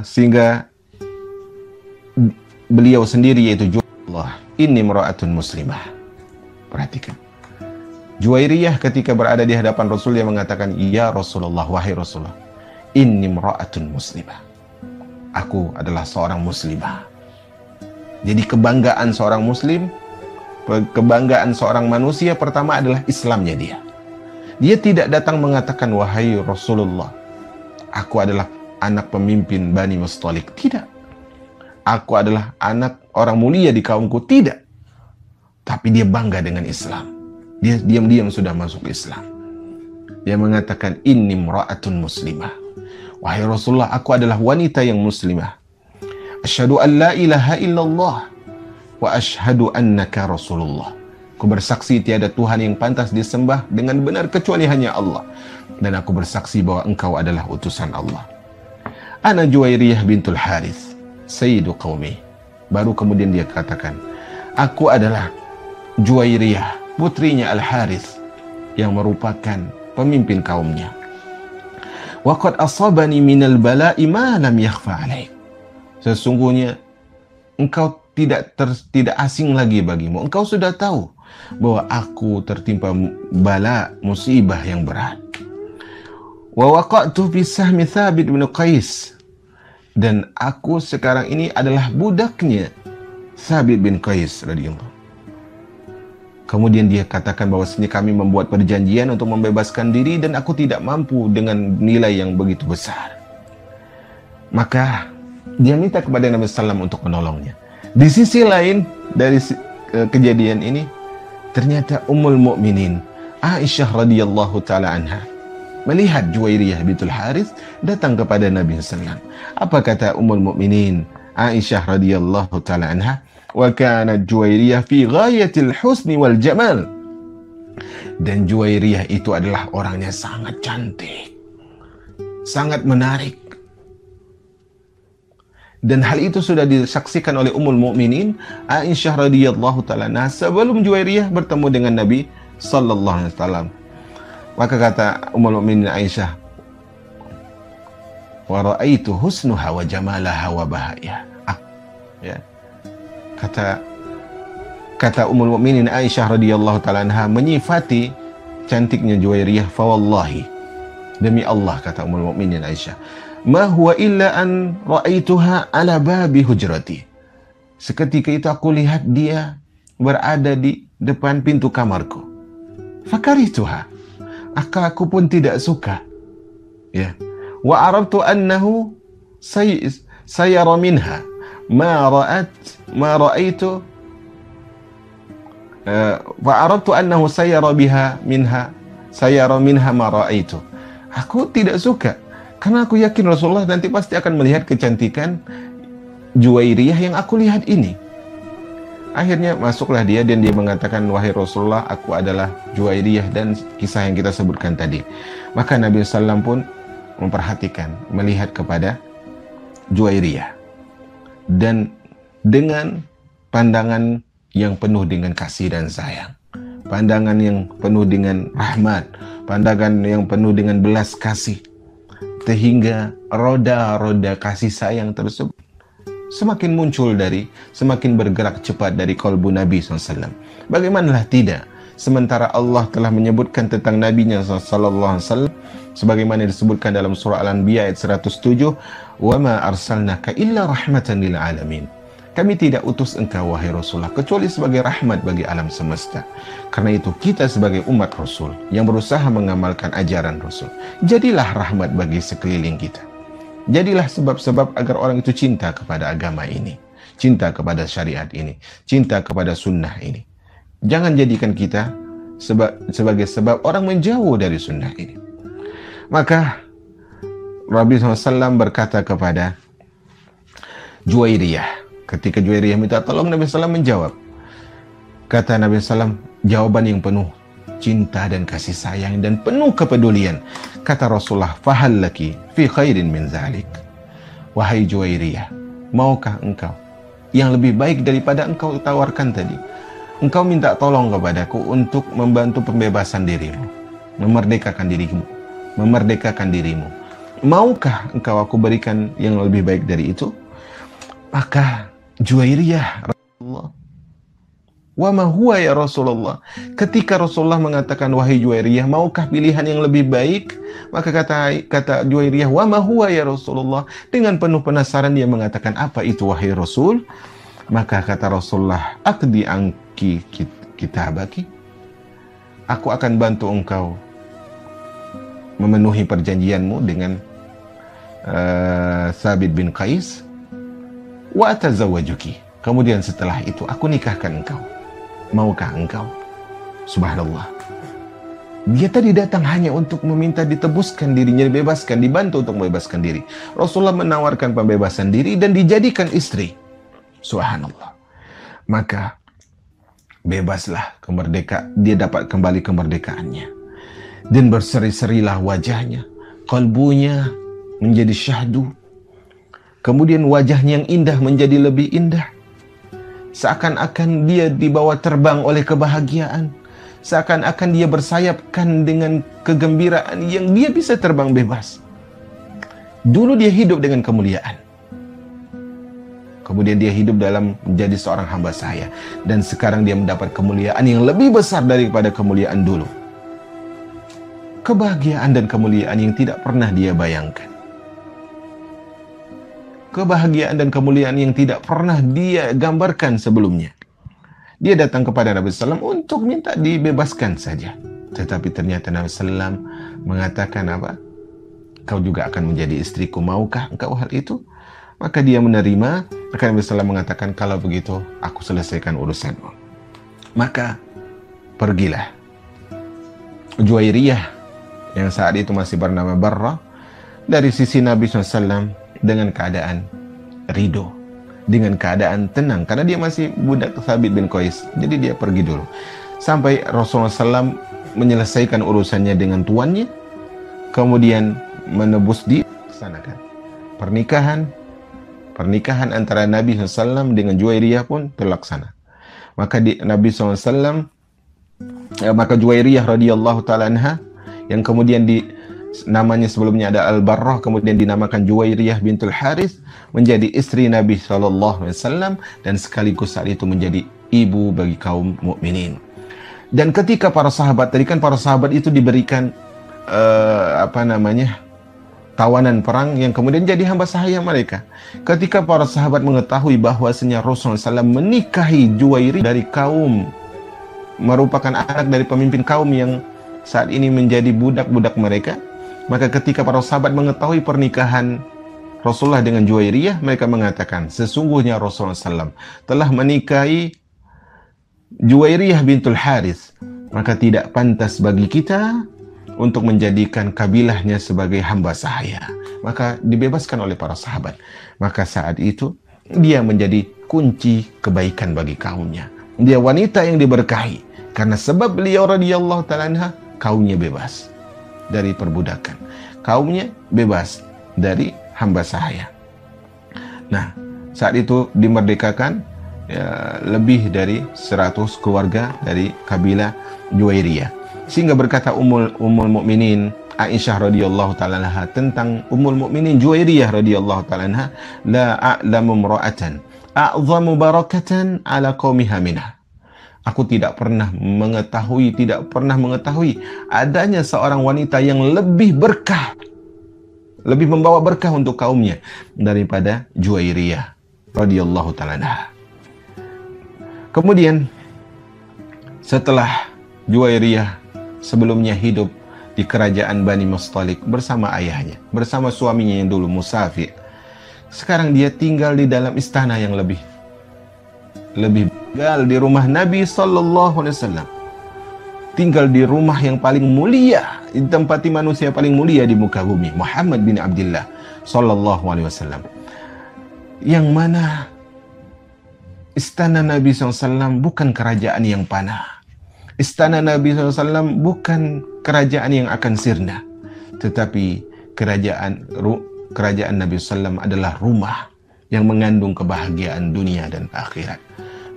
A: sehingga beliau sendiri, yaitu Juwairiyah, inni imra'atun muslimah. Perhatikan, Juwairiyah ketika berada di hadapan Rasul, dia mengatakan, ya Rasulullah, wahai Rasulullah, inni imra'atun muslimah, aku adalah seorang muslimah. Jadi kebanggaan seorang muslim, kebanggaan seorang manusia pertama adalah Islamnya dia. Dia tidak datang mengatakan, wahai Rasulullah, aku adalah anak pemimpin Bani Mustalik. Tidak. Aku adalah anak orang mulia di kaumku. Tidak. Tapi dia bangga dengan Islam. Dia diam-diam sudah masuk Islam. Dia mengatakan, inni imra'atun muslimah. Wahai Rasulullah, aku adalah wanita yang muslimah. Asyhadu an la ilaha illallah wa asyhadu annaka Rasulullah. Aku bersaksi tiada Tuhan yang pantas disembah dengan benar kecuali hanya Allah. Dan aku bersaksi bahwa engkau adalah utusan Allah. Ana Juwairiyah bintul Harith, sayyidu qaumi. Baru kemudian dia katakan, aku adalah Juwairiyah, putrinya Al-Harith, yang merupakan pemimpin kaumnya. Wa qad asabani minal bala'i ma lam yakhfa alaik. Sesungguhnya engkau tidak asing lagi bagimu. Engkau sudah tahu bahwa aku tertimpa bala, musibah yang berat. Wa waqa'tu fi sahmi Thabit bin Qais. Dan aku sekarang ini adalah budaknya Thabit bin Qais radhiyallahu. Kemudian dia katakan bahwasanya kami membuat perjanjian untuk membebaskan diri dan aku tidak mampu dengan nilai yang begitu besar. Maka dia minta kepada Nabi SAW untuk menolongnya. Di sisi lain dari kejadian ini, ternyata Ummul Mukminin Aisyah radhiyallahu taala anha melihat Juwairiyah bintul Harith datang kepada Nabi SAW. Apa kata Ummul Mukminin Aisyah radhiyallahu taala anha? Wa kanat Juwairiyah fi ghayatil husni wal jamal. Dan Juwairiyah itu adalah orangnya sangat cantik, sangat menarik. Dan hal itu sudah disaksikan oleh Ummul Mukminin Aisyah radhiyallahu taala anha sebelum Juwairiyah bertemu dengan Nabi sallallahu alaihi wasallam. Maka kata Ummul Mukminin Aisyah, wa ra'aitu husnuha wa jamalaha wa bahaya. Ya. Kata Ummul Mukminin Aisyah radhiyallahu taala anha menyifati cantiknya Juwairiyah, fa wallahi, demi Allah, kata Ummul Mukminin Aisyah, ma huwa illa an ra'aituha ala babi hujrati. Seketika itu aku lihat dia berada di depan pintu kamarku. Fakarituha. Aku pun tidak suka. Ya. Wa arabtu annahu sayara minha ma ra'aitu wa arabtu annahu sayara minha ma ra'aitu. Aku tidak suka karena aku yakin Rasulullah nanti pasti akan melihat kecantikan Juwairiyah yang aku lihat ini. Akhirnya masuklah dia dan dia mengatakan, wahai Rasulullah, aku adalah Juwairiyah, dan kisah yang kita sebutkan tadi. Maka Nabi SAW pun memperhatikan, melihat kepada Juwairiyah. Dan dengan pandangan yang penuh dengan kasih dan sayang. Pandangan yang penuh dengan rahmat. Pandangan yang penuh dengan belas kasih. sehingga roda-roda kasih sayang tersebut semakin muncul semakin bergerak cepat dari kalbu Nabi SAW. Bagaimanalah tidak, sementara Allah telah menyebutkan tentang Nabi-Nya SAW sebagaimana disebutkan dalam surah Al-Anbiya ayat 107, "Wa ma arsalnaka illa rahmatan lil alamin." Kami tidak utus engkau wahai Rasulullah kecuali sebagai rahmat bagi alam semesta. Karena itu kita sebagai umat Rasul yang berusaha mengamalkan ajaran Rasul, jadilah rahmat bagi sekeliling kita. Jadilah sebab-sebab agar orang itu cinta kepada agama ini, cinta kepada syariat ini, cinta kepada sunnah ini. Jangan jadikan kita sebagai sebab orang menjauh dari sunnah ini. Maka Nabi SAW berkata kepada Juwairiyah, ketika Juwairiyah minta tolong, Nabi SAW menjawab. Kata Nabi SAW, jawaban yang penuh cinta dan kasih sayang dan penuh kepedulian. Kata Rasulullah, "Fahal laki fi khairin min zalik." Wahai Juwairiyah, maukah engkau yang lebih baik daripada engkau tawarkan tadi? Engkau minta tolong kepadaku untuk membantu pembebasan dirimu, memerdekakan dirimu. Maukah engkau aku berikan yang lebih baik dari itu? Maka Juwairiyah, Rasulullah, wa ma huwa ya Rasulullah. Ketika Rasulullah mengatakan, wahai Juwairiyah, maukah pilihan yang lebih baik? Maka kata Juwairiyah, wa ma huwa ya Rasulullah. Dengan penuh penasaran dia mengatakan, apa itu wahai Rasul? Maka kata Rasulullah, aqdi anki kitabaki. Aku akan bantu engkau memenuhi perjanjianmu dengan Sabit bin Qais. Wa atazawwajuki. Kemudian setelah itu aku nikahkan engkau. Maukah engkau? Subhanallah. Dia tadi datang hanya untuk meminta ditebuskan dirinya, dibebaskan, dibantu untuk membebaskan diri. Rasulullah menawarkan pembebasan diri dan dijadikan istri. Subhanallah. Maka bebaslah dia dapat kembali kemerdekaannya. Dan berseri-serilah wajahnya. Kalbunya menjadi syahdu. Kemudian wajahnya yang indah menjadi lebih indah. Seakan-akan dia dibawa terbang oleh kebahagiaan. Seakan-akan dia bersayapkan dengan kegembiraan yang dia bisa terbang bebas. Dulu dia hidup dengan kemuliaan. Kemudian dia hidup dalam menjadi seorang hamba sahaya. Dan sekarang dia mendapat kemuliaan yang lebih besar daripada kemuliaan dulu. Kebahagiaan dan kemuliaan yang tidak pernah dia bayangkan. Kebahagiaan dan kemuliaan yang tidak pernah dia gambarkan sebelumnya. Dia datang kepada Nabi SAW untuk minta dibebaskan saja. Tetapi ternyata Nabi SAW mengatakan apa? Kau juga akan menjadi istriku, maukah engkau hal itu? Maka dia menerima. Maka Nabi SAW mengatakan, kalau begitu aku selesaikan urusanmu. Maka pergilah Juwairiyah yang saat itu masih bernama Barra dari sisi Nabi SAW dengan keadaan ridho, dengan keadaan tenang, karena dia masih budak Sabit bin Qais. Jadi dia pergi dulu sampai Rasulullah SAW menyelesaikan urusannya dengan tuannya, kemudian menebus dilaksanakan pernikahan antara Nabi SAW dengan Juwairiyah pun terlaksana. Maka Nabi SAW, maka Juwairiyah radhiyallahu taala anha yang kemudian namanya sebelumnya ada Al-Barrah, kemudian dinamakan Juwairiyah bintul Harith, menjadi istri Nabi SAW dan sekaligus saat itu menjadi ibu bagi kaum mukminin. Dan ketika para sahabat, tadi kan para sahabat itu diberikan tawanan perang yang kemudian jadi hamba sahaya mereka. Ketika para sahabat mengetahui bahwasanya Rasulullah SAW menikahi Juwairiyah dari kaum, merupakan anak dari pemimpin kaum yang saat ini menjadi budak-budak mereka, maka ketika para sahabat mengetahui pernikahan Rasulullah dengan Juwairiyah, mereka mengatakan, sesungguhnya Rasulullah SAW telah menikahi Juwairiyah bintul Harith, maka tidak pantas bagi kita untuk menjadikan kabilahnya sebagai hamba sahaya. Maka dibebaskan oleh para sahabat. Maka saat itu dia menjadi kunci kebaikan bagi kaumnya. Dia wanita yang diberkahi karena sebab beliau radhiyallahu ta'ala anha, kaumnya bebas dari perbudakan, kaumnya bebas dari hamba sahaya. Nah, saat itu dimerdekakan lebih dari 100 keluarga dari kabilah Juwairiyah. Sehingga berkata Ummul Mukminin Aisyah radhiyallahu taala anha tentang Ummul Mukminin Juwairiyah radhiyallahu taala anha, la a'lamu imra'atan a'zamu barakatan ala qaumiha minha. Aku tidak pernah mengetahui adanya seorang wanita yang lebih berkah, lebih membawa berkah untuk kaumnya daripada Juwairiyah radhiyallahu taala anha. Kemudian setelah Juwairiyah sebelumnya hidup di kerajaan Bani Mustalik bersama ayahnya, bersama suaminya yang dulu Musafi. Sekarang dia tinggal di dalam istana yang lebih tinggal di rumah Nabi sallallahu alaihi wasallam. Tinggal di rumah yang paling mulia, ditempati manusia paling mulia di muka bumi, Muhammad bin Abdullah sallallahu alaihi wasallam. Yang mana istana Nabi SAW bukan kerajaan yang panah. Istana Nabi SAW bukan kerajaan yang akan sirna, tetapi kerajaan Nabi SAW adalah rumah yang mengandung kebahagiaan dunia dan akhirat.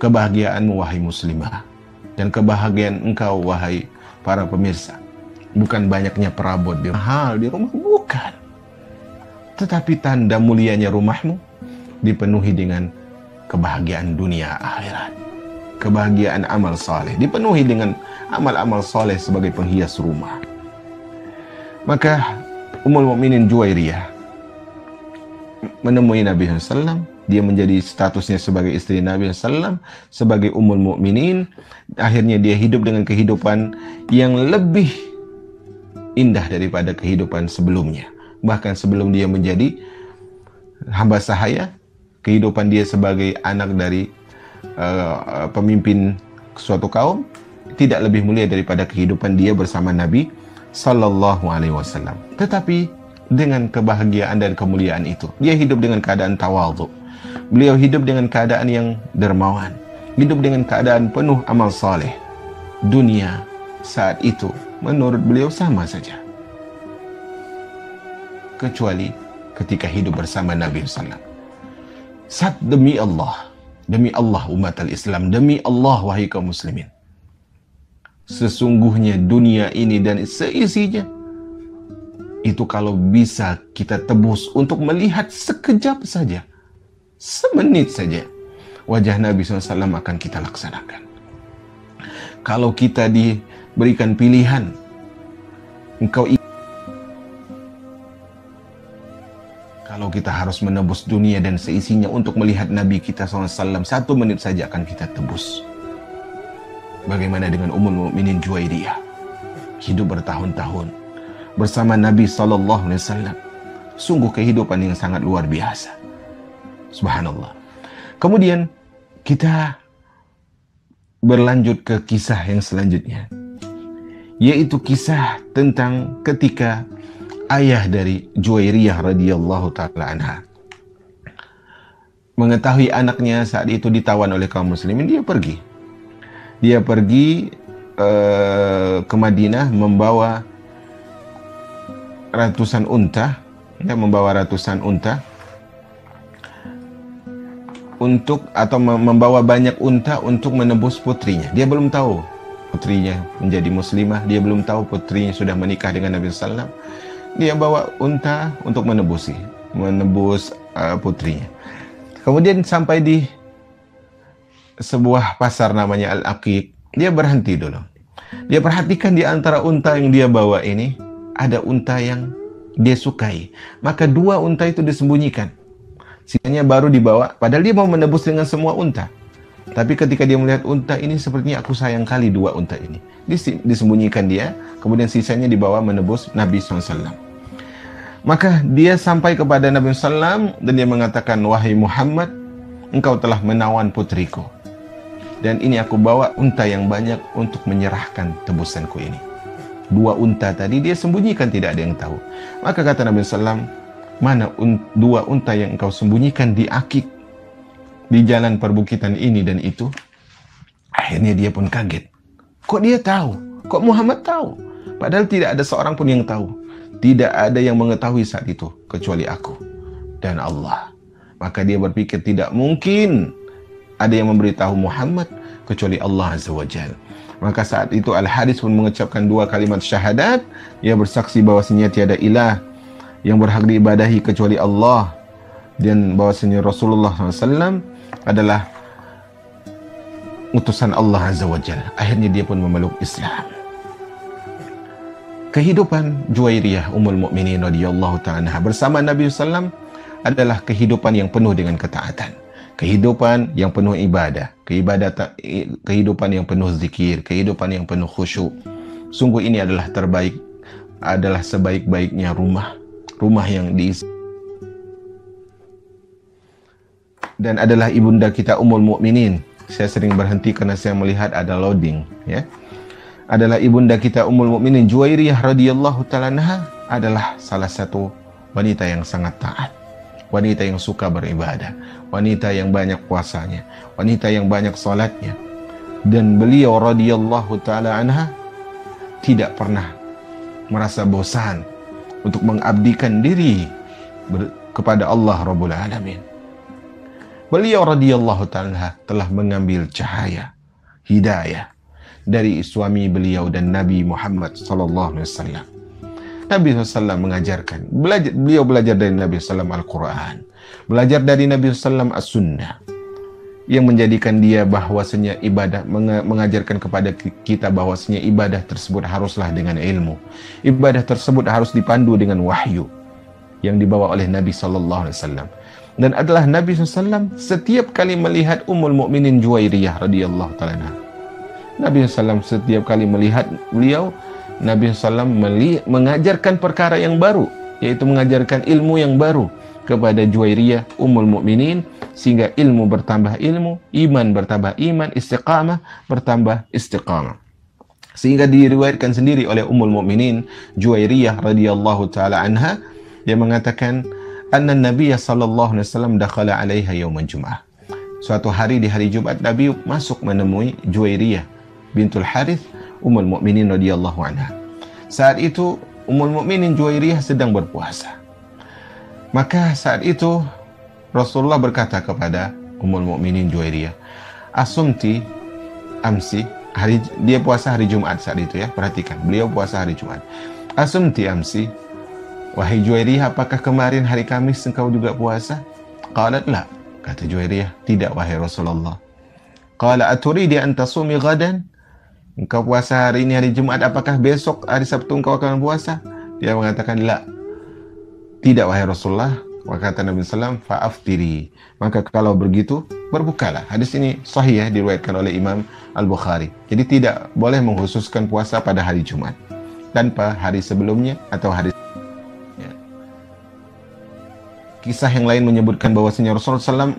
A: Kebahagiaanmu wahai muslimah, dan kebahagiaan engkau wahai para pemirsa, bukan banyaknya perabot di mahal di rumah, bukan. Tetapi tanda mulianya rumahmu dipenuhi dengan kebahagiaan dunia akhirat. Kebahagiaan amal saleh dipenuhi dengan amal-amal saleh sebagai penghias rumah. Maka Ummul Mukminin Juwairiyah menemui Nabi SAW. Dia menjadi statusnya sebagai istri Nabi SAW, sebagai Ummul Mukminin. Akhirnya dia hidup dengan kehidupan yang lebih indah daripada kehidupan sebelumnya. Bahkan sebelum dia menjadi hamba sahaya, kehidupan dia sebagai anak dari pemimpin suatu kaum tidak lebih mulia daripada kehidupan dia bersama Nabi sallallahu alaihi wasallam. Tetapi dengan kebahagiaan dan kemuliaan itu, dia hidup dengan keadaan tawadhu. Beliau hidup dengan keadaan yang dermawan, hidup dengan keadaan penuh amal saleh. Dunia saat itu menurut beliau sama saja, kecuali ketika hidup bersama Nabi sallallahu alaihi wasallam. Demi Allah umat al-Islam, demi Allah wahai kaum muslimin, sesungguhnya dunia ini dan seisinya itu kalau bisa kita tebus untuk melihat sekejap saja, semenit saja, wajah Nabi SAW akan kita laksanakan. Kalau kita diberikan pilihan, kalau kita harus menebus dunia dan seisinya untuk melihat Nabi kita SAW, 1 menit saja akan kita tebus. Bagaimana dengan Ummul Mukminin Juwairiyah? Hidup bertahun-tahun bersama Nabi SAW. Sungguh kehidupan yang sangat luar biasa. Subhanallah. Kemudian kita berlanjut ke kisah yang selanjutnya, yaitu kisah tentang ketika ayah dari Juwairiyah radhiyallahu taala anha mengetahui anaknya saat itu ditawan oleh kaum muslimin, dia pergi ke Madinah membawa ratusan unta, membawa banyak unta untuk menebus putrinya. Dia belum tahu putrinya menjadi muslimah, dia belum tahu putrinya sudah menikah dengan Nabi sallallahu alaihi wasallam. Dia bawa unta untuk menebus putrinya. Kemudian sampai di sebuah pasar namanya Al-Aqiq. Dia berhenti dulu. Dia perhatikan di antara unta yang dia bawa ini, ada unta yang dia sukai. Maka 2 unta itu disembunyikan. Sisanya baru dibawa, padahal dia mau menebus dengan semua unta. Tapi ketika dia melihat unta ini, sepertinya aku sayang kali 2 unta ini, disembunyikan dia, kemudian sisanya dibawa menebus Nabi SAW. Maka dia sampai kepada Nabi SAW dan dia mengatakan, wahai Muhammad, engkau telah menawan putriku, dan ini aku bawa unta yang banyak untuk menyerahkan tebusanku ini. 2 unta tadi dia sembunyikan, tidak ada yang tahu. Maka kata Nabi SAW, mana 2 unta yang engkau sembunyikan di Aqiq, di jalan perbukitan ini dan itu? Akhirnya dia pun kaget. Kok dia tahu? Kok Muhammad tahu? Padahal tidak ada seorang pun yang tahu. Tidak ada yang mengetahui saat itu kecuali aku dan Allah. Maka dia berpikir tidak mungkin ada yang memberitahu Muhammad kecuali Allah Azza wa Jalla. Maka saat itu Al-Harith pun mengucapkan 2 kalimat syahadat. Ia bersaksi bahwasanya tiada ilah yang berhak diibadahi kecuali Allah, dan bahwasanya Rasulullah SAW adalah utusan Allah Azza wa Jalla. Akhirnya dia pun memeluk Islam. Kehidupan Juwairiyah Ummul Mukminin radhiyallahu ta'ala anha bersama Nabi SAW adalah kehidupan yang penuh dengan ketaatan, kehidupan yang penuh ibadah, kehidupan yang penuh zikir, kehidupan yang penuh khusyuk. Sungguh ini adalah sebaik-baiknya rumah yang diisi, dan adalah ibunda kita Ummul Mukminin. Saya sering berhenti karena saya melihat ada loading, ya. Adalah ibunda kita Ummul Mukminin Juwairiyah radhiyallahu ta'ala anha adalah salah satu wanita yang sangat taat, wanita yang suka beribadah, wanita yang banyak puasanya, wanita yang banyak salatnya. Dan beliau radhiyallahu ta'ala anha tidak pernah merasa bosan untuk mengabdikan diri kepada Allah Rabbul Alamin. Beliau radhiyallahu ta'ala telah mengambil cahaya hidayah dari suami beliau dan Nabi Muhammad sallallahu alaihi wasallam. Nabi SAW mengajarkan, beliau belajar dari Nabi SAW Al-Quran, belajar dari Nabi SAW As-Sunnah, yang menjadikan dia bahwasanya ibadah, mengajarkan kepada kita bahwasanya ibadah tersebut haruslah dengan ilmu. Ibadah tersebut harus dipandu dengan wahyu yang dibawa oleh Nabi SAW. Dan adalah Nabi SAW setiap kali melihat Ummul Mukminin Juwairiyah radhiyallahu ta'ala anha, Nabi SAW setiap kali melihat beliau, Nabi SAW mengajarkan perkara yang baru, yaitu mengajarkan ilmu yang baru kepada Juwairiyah Ummul Mukminin, sehingga ilmu bertambah ilmu, iman bertambah iman, istiqamah bertambah istiqamah. Sehingga diriwayatkan sendiri oleh Ummul Mukminin Juwairiyah radhiyallahu ta'ala anha, dia mengatakan, anna Nabiya sallallahu alaihi wasallam dakhala 'alaiha yauman Jum'ah. Suatu hari di hari Jumat, Nabi masuk menemui Juwairiyah bintul Harith Ummul Mukminin radhiyallahu anha. Saat itu Ummul Mukminin Juwairiyah sedang berpuasa. Maka saat itu Rasulullah berkata kepada Ummul Mukminin Juwairiyah, asumti amsi, dia puasa hari Jumat saat itu, ya, perhatikan, beliau puasa hari Jumat. Asumti amsi, wahai Juwairiyah, apakah kemarin hari Kamis engkau juga puasa? Qalat la, kata Juwairiyah, tidak wahai Rasulullah. Qala aturidi an tasumi ghadan, engkau puasa hari ini hari Jumat, apakah besok hari Sabtu engkau akan puasa? Dia mengatakan la, tidak wahai Rasulullah. Maka kata Nabi SAW, fa'aftiri, maka kalau begitu berbukalah. Hadis ini sahih, ya, diriwayatkan oleh Imam Al-Bukhari. Jadi tidak boleh mengkhususkan puasa pada hari Jumat tanpa hari sebelumnya atau hari, ya. Kisah yang lain menyebutkan bahwasanya Rasulullah SAW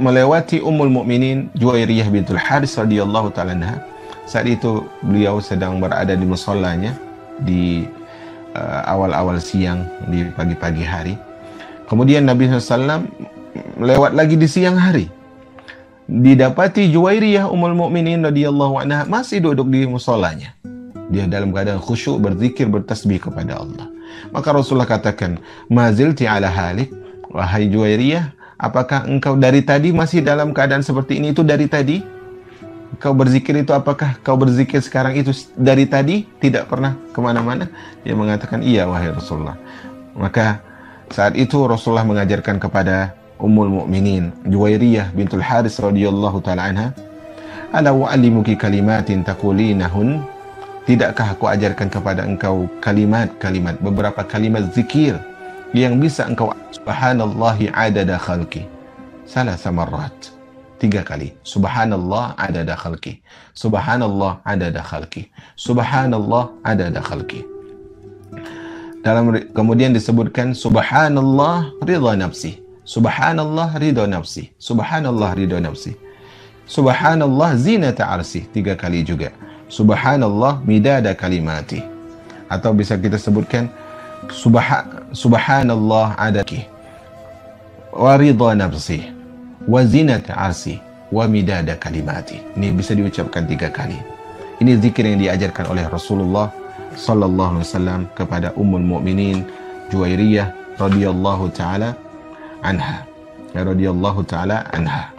A: melewati Ummul Mukminin Juwairiyah bintul Harith radhiyallahu ta'ala anha. Saat itu beliau sedang berada di musallanya di awal-awal siang, di pagi-pagi hari. Kemudian Nabi SAW lewat lagi di siang hari. Didapati Juwairiyah Ummul Mukminin radhiyallahu anha masih duduk di musallanya. Dia dalam keadaan khusyuk berzikir, bertasbih kepada Allah. Maka Rasulullah katakan, mazilti ala halik, wahai Juwairiyah, apakah engkau dari tadi masih dalam keadaan seperti ini? Itu dari tadi? Kau berzikir itu, apakah kau berzikir sekarang itu dari tadi? Tidak pernah kemana-mana? Dia mengatakan, iya wahai Rasulullah. Maka saat itu Rasulullah mengajarkan kepada Ummul Mukminin Juwairiyah bintul Harith radhiyallahu ta'ala anha, ala wa'allimuki kalimatin taqulinahun, tidakkah aku ajarkan kepada engkau kalimat-kalimat, beberapa kalimat zikir yang bisa engkau, subhanallahi adada khalqi, salasa marrat, 3 kali, subhanallah adada khalqi, subhanallah adada khalqi, subhanallah adada khalqi. Kemudian disebutkan subhanallah ridha nafsi, subhanallah ridha nafsi, subhanallah ridha nafsi, subhanallah zinata arsi, 3 kali juga, subhanallah midada kalimati, atau bisa kita sebutkan subhanallah adaki wa ridha nafsi wa zinata arsi wa midada kalimati. Ini bisa diucapkan 3 kali. Ini zikir yang diajarkan oleh Rasulullah sallallahu alaihi wasallam kepada Ummul Mukminin Juwairiyah radhiyallahu taala anha, radhiyallahu taala anha.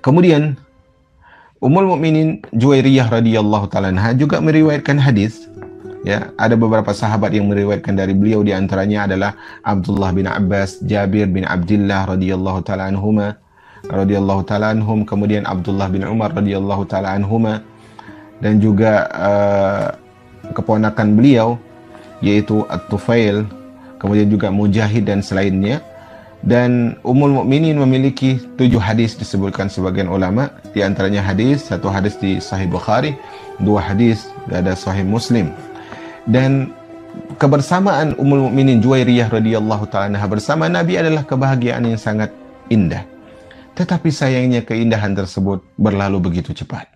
A: Kemudian Ummul Mukminin Juwairiyah radhiyallahu taala anha juga meriwayatkan hadis. Ya, ada beberapa sahabat yang meriwayatkan dari beliau, di antaranya adalah Abdullah bin Abbas, Jabir bin Abdullah radhiyallahu taala anhum, kemudian Abdullah bin Umar radhiyallahu taala anhuma, dan juga keponakan beliau yaitu At-Tufail, kemudian juga Mujahid dan selainnya. Dan Ummul Mukminin memiliki 7 hadis disebutkan sebagian ulama, di antaranya satu hadis di Sahih Bukhari, 2 hadis ada Sahih Muslim. Dan kebersamaan Ummul Mukminin Juwairiyah radhiyallahu taala anha bersama Nabi adalah kebahagiaan yang sangat indah. Tetapi sayangnya keindahan tersebut berlalu begitu cepat.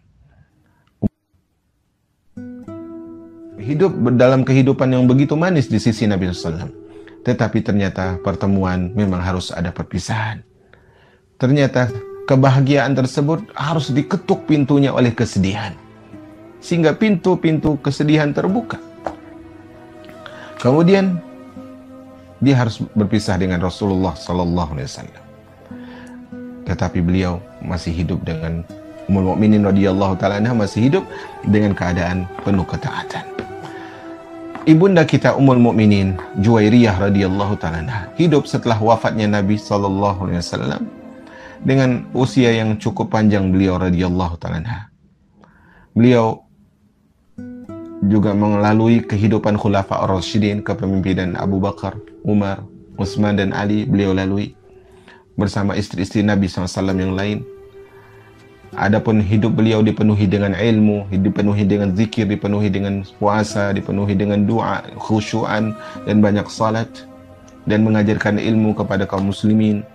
A: Hidup dalam kehidupan yang begitu manis di sisi Nabi SAW. Tetapi ternyata pertemuan memang harus ada perpisahan. Ternyata kebahagiaan tersebut harus diketuk pintunya oleh kesedihan. Sehingga pintu-pintu kesedihan terbuka. Kemudian dia harus berpisah dengan Rasulullah SAW. Tetapi beliau masih hidup dengan Ummul Mukminin radhiyallahu taala anha, masih hidup dengan keadaan penuh ketaatan. Ibunda kita Ummul Mukminin Juwairiyah radhiyallahu taala anha hidup setelah wafatnya Nabi sallallahu alaihi wasallam dengan usia yang cukup panjang beliau radhiyallahu taala anha. Beliau juga melalui kehidupan Khulafa ar-Rasyidin, kepemimpinan Abu Bakar, Umar, Utsman dan Ali beliau lalui bersama istri-istri Nabi SAW yang lain. Adapun hidup beliau dipenuhi dengan ilmu, dipenuhi dengan zikir, dipenuhi dengan puasa, dipenuhi dengan doa, khusyuan dan banyak salat, dan mengajarkan ilmu kepada kaum muslimin.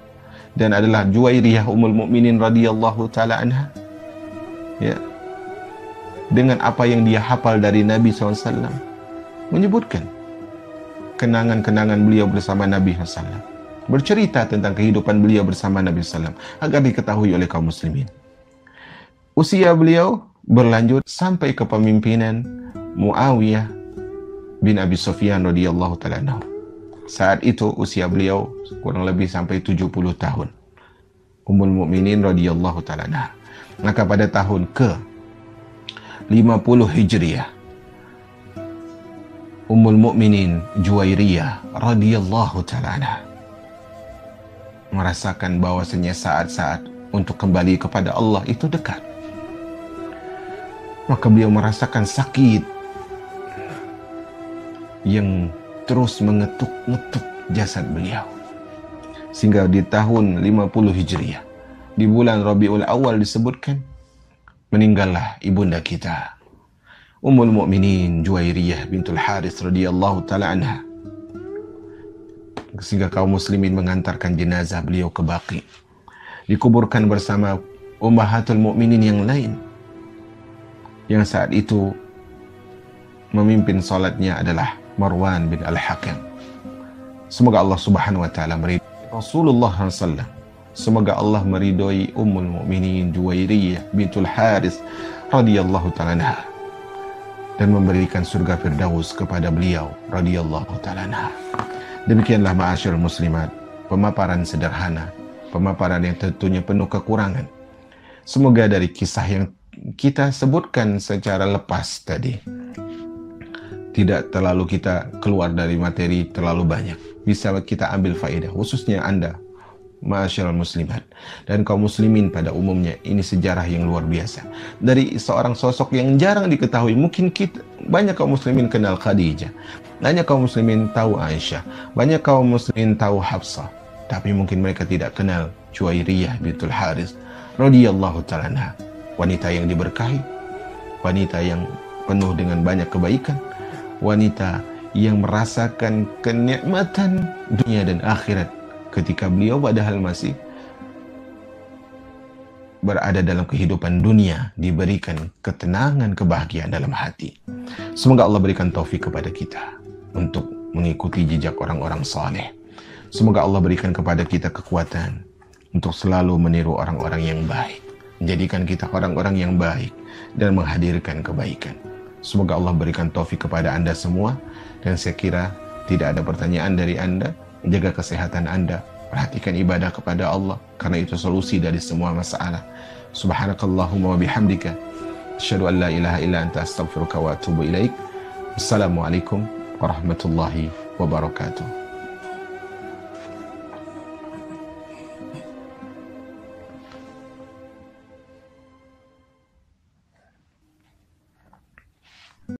A: Dan adalah Juwairiyah Ummul Mukminin radhiyallahu taala anha. Ya. Dengan apa yang dia hafal dari Nabi SAW, menyebutkan kenangan-kenangan beliau bersama Nabi SAW, bercerita tentang kehidupan beliau bersama Nabi SAW agar diketahui oleh kaum muslimin. Usia beliau berlanjut sampai kepemimpinan Muawiyah bin Abi Sufyan radhiyallahu taala anhu. Saat itu usia beliau kurang lebih sampai 70 tahun. Ummul Mukminin radhiyallahu taala anha. Maka pada tahun ke-50 Hijriah, Ummul Mukminin Juwairiyah radhiyallahu taala anha merasakan bahwasanya saat-saat untuk kembali kepada Allah itu dekat. Maka beliau merasakan sakit yang terus mengetuk-ngetuk jasad beliau. Sehingga di tahun 50 Hijriah, di bulan Rabiul Awal disebutkan, meninggallah ibunda kita, Ummul Mukminin Juwairiyah bintul Harits radhiyallahu taala anha. Sehingga kaum muslimin mengantarkan jenazah beliau ke Baqi. Dikuburkan bersama ummahatul mukminin yang lain. Yang saat itu memimpin salatnya adalah Marwan bin Al-Hakam. Semoga Allah Subhanahu wa taala meridhai Rasulullah SAW. Semoga Allah meridhai Ummul Mukminin Juwairiyah bintul Harits radhiyallahu taala anha dan memberikan surga Firdaus kepada beliau radhiyallahu taala anha. Demikianlah ma'asyiral muslimat, pemaparan sederhana, pemaparan yang tentunya penuh kekurangan. Semoga dari kisah yang kita sebutkan secara lepas tadi, tidak terlalu kita keluar dari materi terlalu banyak. Bisa kita ambil faedah, khususnya Anda, ma'asyiral muslimat, dan kaum muslimin pada umumnya. Ini sejarah yang luar biasa. Dari seorang sosok yang jarang diketahui. Mungkin banyak kaum muslimin kenal Khadijah, banyak kaum muslimin tahu Aisyah, banyak kaum muslimin tahu Hafsah, tapi mungkin mereka tidak kenal Juwairiyah bintul Harits radhiyallahu ta'ala anha. Wanita yang diberkahi, wanita yang penuh dengan banyak kebaikan, wanita yang merasakan kenikmatan dunia dan akhirat ketika beliau padahal masih berada dalam kehidupan dunia, diberikan ketenangan, kebahagiaan dalam hati. Semoga Allah berikan taufik kepada kita untuk mengikuti jejak orang-orang saleh. Semoga Allah berikan kepada kita kekuatan untuk selalu meniru orang-orang yang baik, menjadikan kita orang-orang yang baik dan menghadirkan kebaikan. Semoga Allah berikan taufik kepada Anda semua, dan saya kira tidak ada pertanyaan dari Anda. Jaga kesehatan Anda, perhatikan ibadah kepada Allah, karena itu solusi dari semua masalah. Subhanakallahumma wa bihamdika asyhadu an la ilaha illa anta astaghfiruka wa atubu ilaik. Assalamualaikum warahmatullahi wabarakatuh.